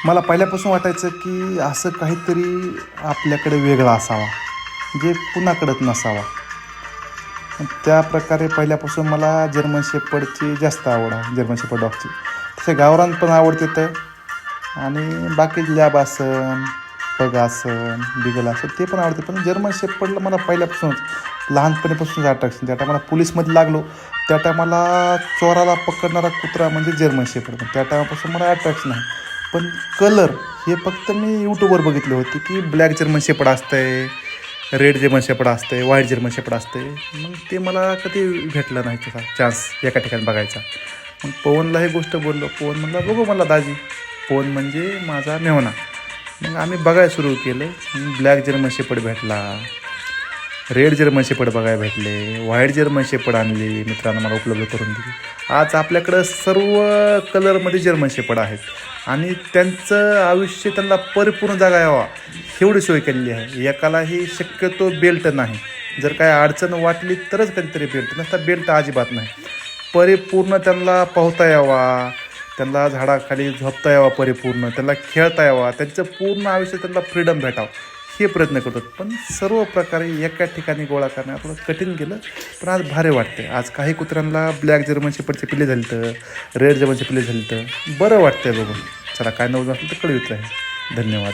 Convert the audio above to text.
मला पहिल्यापासून वाटायचं की असं काहीतरी आपल्याकडे वेगळा असावा, जे कुणाकडंच नसावा. त्या प्रकारे पहिल्यापासून मला जर्मन शेपर्डची जास्त आवड आहे, जर्मन शेपर्ड डॉगची. तसे गावरान पण आवडते तर, आणि बाकी लॅब असन, पग असन, बिगल असन ते पण आवडते. पण जर्मन शेपर्डला मला पहिल्यापासूनच लहानपणीपासूनच अट्रॅक्शन. ज्या टायमाला पोलीसमध्ये लागलो त्या टायमाला चोराला पकडणारा कुत्रा म्हणजे जर्मन शेपर्ड. पण त्या टायमापासून मला अट्रॅक्शन आहे. पण कलर हे फक्त मी यूट्यूबवर बघितले होते की ब्लॅक जर्मन शेपर्ड असतंय, रेड जर्मन शेपर्ड असते, व्हाईट जर्मन शेपर्ड असते. मग ते मला कधी भेटलं नाही तसा चान्स एका ठिकाणी बघायचा. मग पवनला ही गोष्ट बोललो. पवन म्हणला बघू मला दाजी. पवन म्हणजे माझा मेहुणा. मग आम्ही बघायला सुरू केलं. ब्लॅक जर्मन शेपर्ड भेटला, रेड जर्मन शेपर्ड बघायला भेटले, व्हाईट जर्मन शेपर्ड आणली, मित्रांनो मला उपलब्ध करून दिली. आज आपल्याकडं सर्व कलरमध्ये जर्मन शेपर्ड आहेत आणि त्यांचं आयुष्य त्यांना परिपूर्ण जागा यावा एवढी सोय केलेली आहे. एकालाही शक्यतो बेल्ट नाही. जर काय अडचण वाटली तरच कधीतरी बेल्ट, नसता बेल्ट अजिबात नाही. परिपूर्ण त्यांना पोहता यावा, त्यांना झाडाखाली झोपता यावा, परिपूर्ण त्यांना खेळता यावा, त्यांचं पूर्ण आयुष्य त्यांना फ्रीडम भेटावं हे प्रयत्न करतात. पण सर्व प्रकारे एका ठिकाणी गोळा करणं थोडं कठीण गेलं. पण आज भारी वाटते. आज काही कुत्र्यांना ब्लॅक जर्मन शेपर्डचे पिल्ले झाले तर, रेड जर्मनचे पिल्ले झाले तर बरं वाटतंय बघून. चला काय नवं असेल तर कळवित राहील. धन्यवाद.